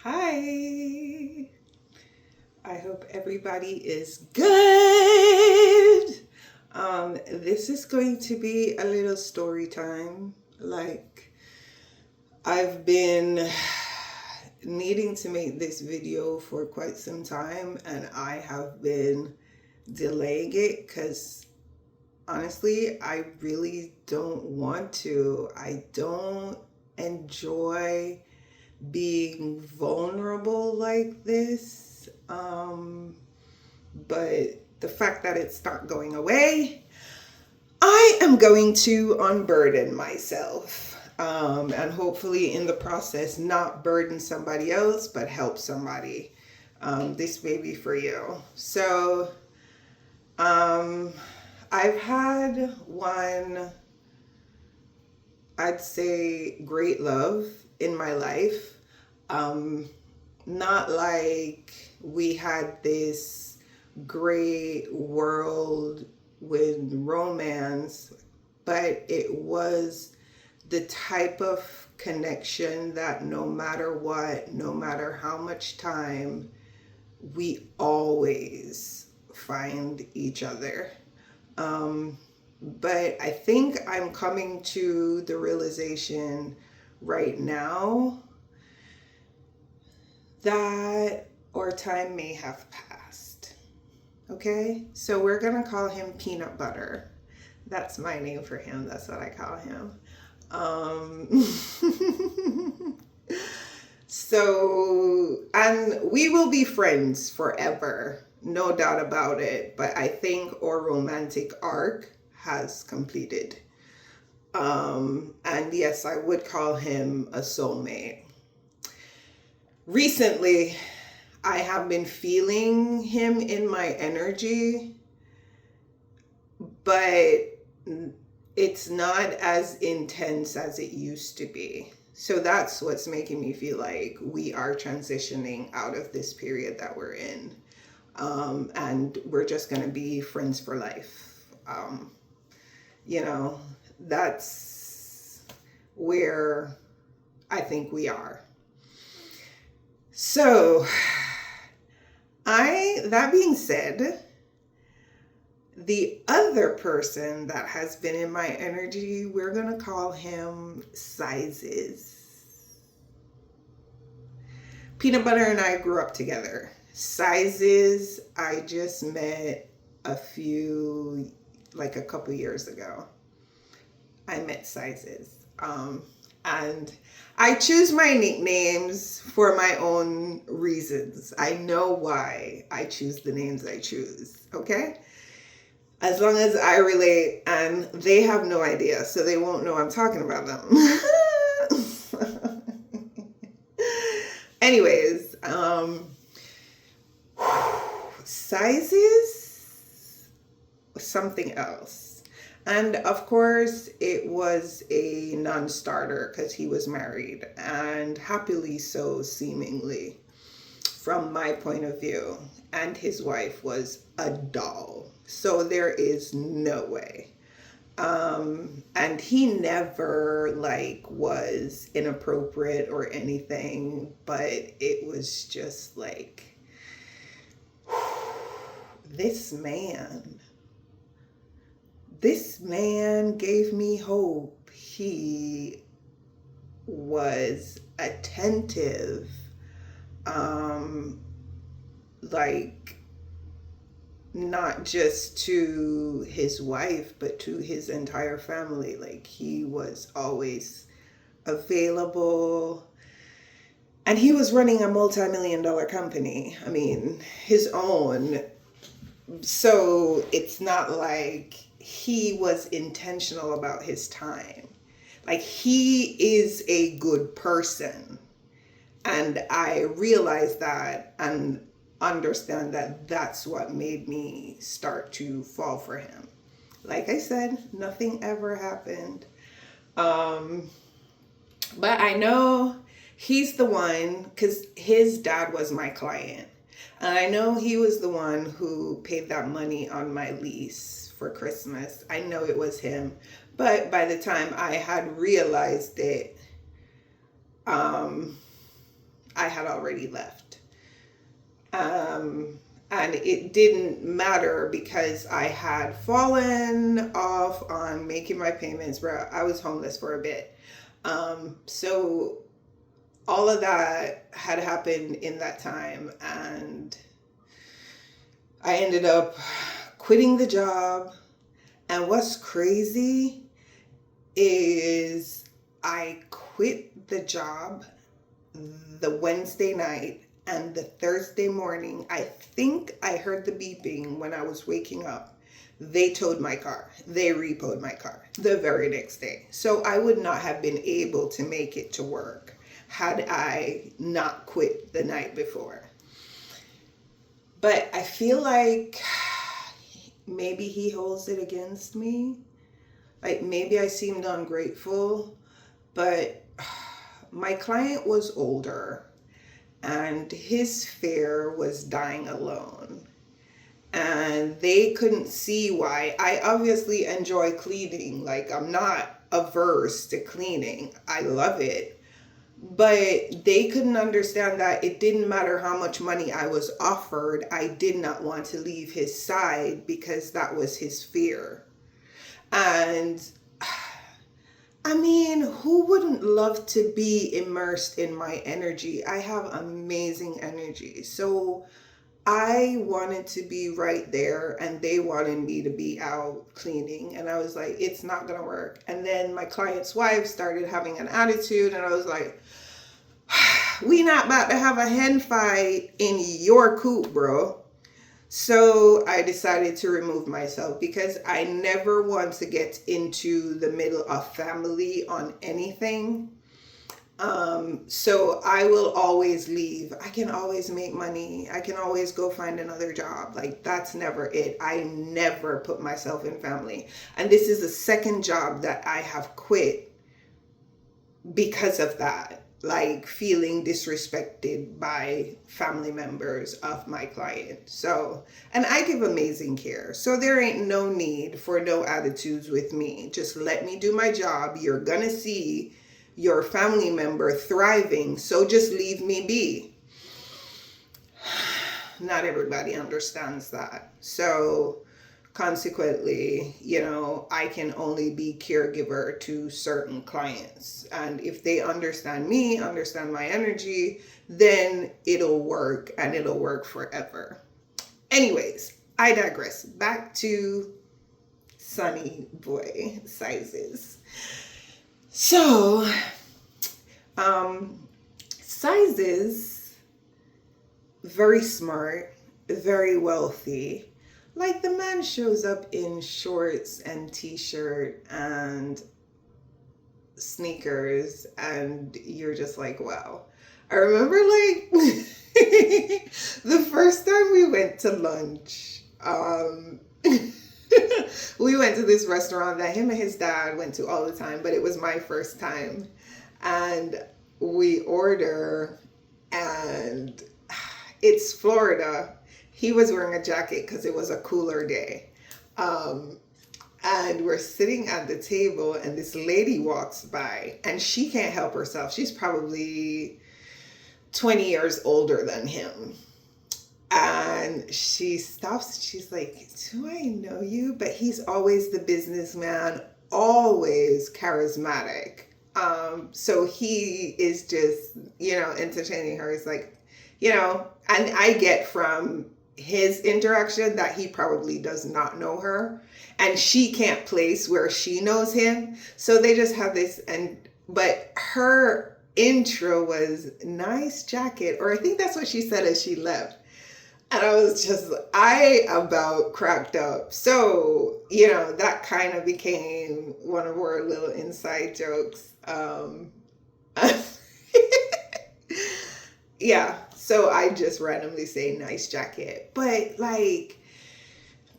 Hi. I hope everybody is good. This is going to be a little story time. I've been needing to make this video for quite some time, and I have been delaying it because honestly, I really don't want to. I don't enjoy being vulnerable like this. But the fact that it's not going away, I am going to unburden myself. And hopefully, in the process, not burden somebody else, but help somebody. This may be for you. So, um, I've had one, I'd say, great love in my life. Um, Not like we had this great world with romance, but it was the type of connection that no matter what, no matter how much time, we always find each other. Um, but I think I'm coming to the realization right now that our time may have passed. Okay? So we're going to call him Peanut Butter. That's my name for him. That's what I call him. Um, and we will be friends forever. No doubt about it. But I think our romantic arc has completed. And yes, I would call him a soulmate. Recently, I have been feeling him in my energy, but it's not as intense as it used to be. So that's what's making me feel like we are transitioning out of this period that we're in. And we're just going to be friends for life. You know, that's where I think we are. So, that being said, the other person that has been in my energy, we're going to call him Sizes. Peanut Butter and I grew up together. Sizes, I just met a couple years ago. I met Sizes. And I choose my nicknames for my own reasons. I know why I choose the names I choose, okay? As long as I relate, and they have no idea, so they won't know I'm talking about them. Anyways, Sizes, something else. And of course, it was a non starter because he was married, and happily so, seemingly, from my point of view. And his wife was a doll. So there is no way. And he never was inappropriate or anything, but it was just like, this man. This man gave me hope. He was attentive, like not just to his wife, but to his entire family. Like he was always available. And he was running a multi-million-dollar company. I mean, his own. So it's not like he was intentional about his time. Like he is a good person. And I realized that and understand that that's what made me start to fall for him. Like I said, nothing ever happened. But I know he's the one because his dad was my client. And I know he was the one who paid that money on my lease for Christmas. I know it was him. But by the time I had realized it, I had already left. And it didn't matter because I had fallen off on making my payments, bro. I was homeless for a bit. So all of that had happened in that time, and I ended up quitting the job. And what's crazy is I quit the job the Wednesday night, and the Thursday morning, I think I heard the beeping when I was waking up. They towed my car. They repoed my car the very next day. So I would not have been able to make it to work had I not quit the night before. But I feel like maybe he holds it against me. Like maybe I seemed ungrateful, but my client was older and his fear was dying alone. And they couldn't see why. I obviously enjoy cleaning. Like, I'm not averse to cleaning. I love it. But they couldn't understand that it didn't matter how much money I was offered. I did not want to leave his side because that was his fear. And I mean, who wouldn't love to be immersed in my energy? I have amazing energy. So I wanted to be right there, and they wanted me to be out cleaning. And I was like, it's not going to work. And then my client's wife started having an attitude, and I was like, we not about to have a hen fight in your coop, bro. So I decided to remove myself because I never want to get into the middle of family on anything. So I will always leave. I can always make money. I can always go find another job. Like, that's never it. I never put myself in family. And this is the second job that I have quit because of that. Like, feeling disrespected by family members of my client. So, and I give amazing care. So there ain't no need for no attitudes with me. Just let me do my job. You're gonna see your family member thriving. So just leave me be. Not everybody understands that. So consequently, I can only be caregiver to certain clients. And if they understand me, understand my energy, then it'll work, and it'll work forever. Anyways, I digress. Back to Sunny Boy sizes. So, sizes, very smart, very wealthy. Like, the man shows up in shorts and t-shirt and sneakers, and you're just like, wow. I remember, like, the first time we went to lunch, we went to this restaurant that him and his dad went to all the time, but it was my first time. And we order, and it's Florida. He was wearing a jacket because it was a cooler day. And we're sitting at the table, and this lady walks by, and she can't help herself. She's probably 20 years older than him. And she stops. She's like, do I know you? But he's always the businessman, always charismatic. So he is just, entertaining her. He's like, and I get from his interaction that he probably does not know her, and she can't place where she knows him. So they just have this, but her intro was nice jacket, or I think that's what she said as she left. And I about cracked up. So, that kind of became one of our little inside jokes. Yeah. So I just randomly say nice jacket. But like,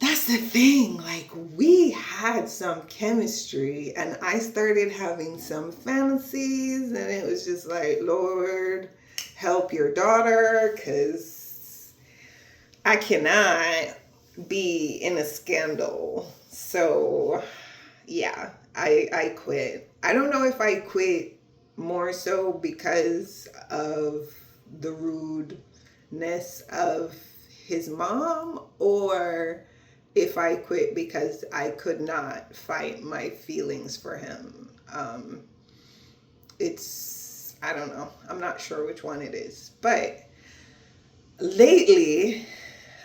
that's the thing. Like, we had some chemistry, and I started having some fantasies, and it was just like, Lord, help your daughter, because I cannot be in a scandal. So yeah, I quit. I don't know if I quit more so because of the rudeness of his mom, or if I quit because I could not fight my feelings for him. I don't know. I'm not sure which one it is. But lately,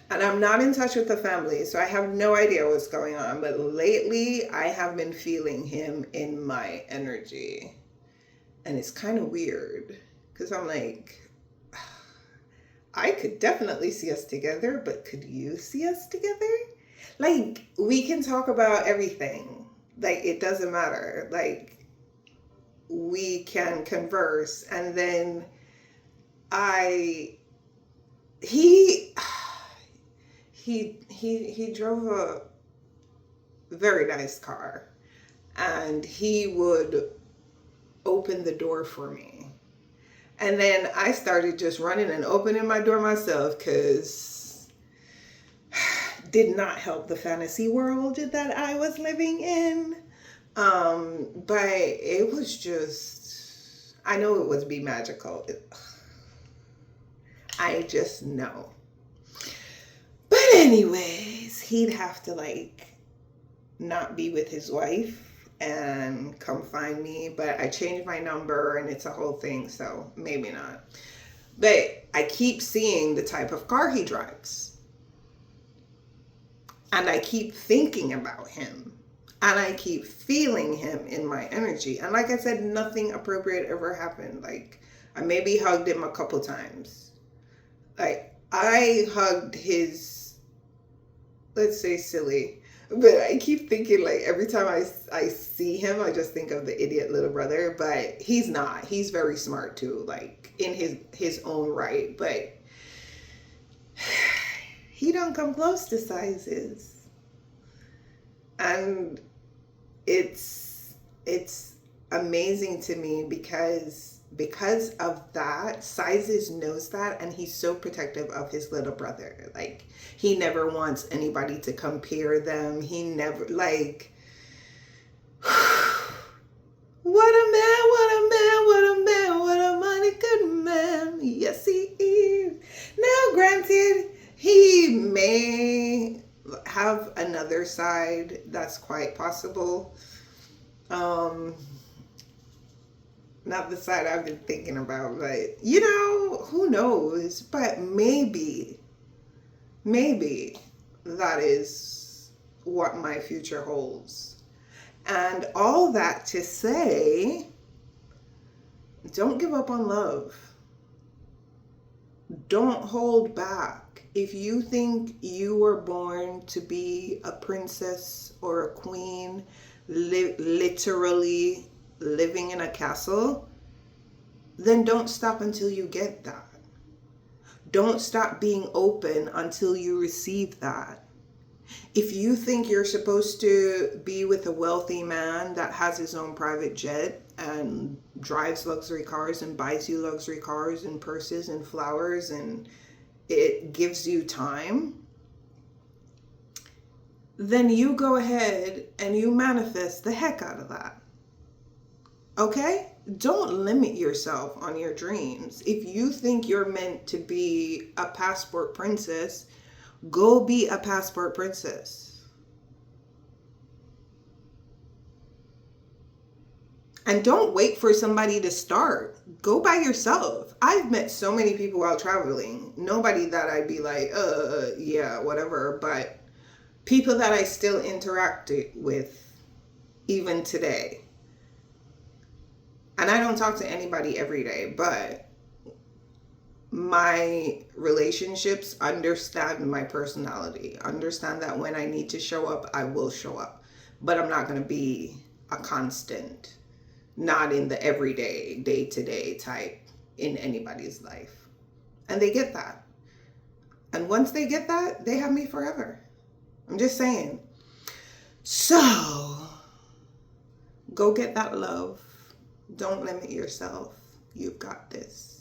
and I'm not in touch with the family, so I have no idea what's going on. But lately, I have been feeling him in my energy. And it's kind of weird because I'm like, I could definitely see us together, but could you see us together? Like, we can talk about everything. Like, it doesn't matter. Like, we can converse. And then he drove a very nice car, and he would open the door for me. And then I started just running and opening my door myself, because did not help the fantasy world that I was living in. But it was just, I know it was be magical. I just know. But anyways, he'd have to like not be with his wife and come find me. But I changed my number and it's a whole thing, so maybe not. But I keep seeing the type of car he drives. And I keep thinking about him. And I keep feeling him in my energy. And like I said, nothing appropriate ever happened. Like, I maybe hugged him a couple times. Like, I hugged his, let's say silly, but I keep thinking, like, every time I see him, I just think of the idiot little brother. But he's not. He's very smart too, like, in his own right. But he don't come close to sizes. And it's amazing to me because of that. Sizes knows that, and he's so protective of his little brother. Like, he never wants anybody to compare them. He never, like, what a man, what a man, what a man, what a mighty good man. Yes, he is. Now, granted, he may have another side. That's quite possible. Not the side I've been thinking about, but who knows? But maybe that is what my future holds. And all that to say, don't give up on love. Don't hold back. If you think you were born to be a princess or a queen, literally living in a castle, then don't stop until you get that. Don't stop being open until you receive that. If you think you're supposed to be with a wealthy man that has his own private jet and drives luxury cars and buys you luxury cars and purses and flowers and it gives you time, then you go ahead and you manifest the heck out of that. Okay? Don't limit yourself on your dreams. If you think you're meant to be a passport princess, go be a passport princess. And don't wait for somebody to start. Go by yourself. I've met so many people while traveling. Nobody that I'd be like, yeah, whatever. But people that I still interact with even today. And I don't talk to anybody every day, but my relationships understand my personality. Understand that when I need to show up, I will show up. But I'm not going to be a constant. Not in the everyday, day-to-day type in anybody's life. And they get that. And once they get that, they have me forever. I'm just saying. So, go get that love. Don't limit yourself. You've got this.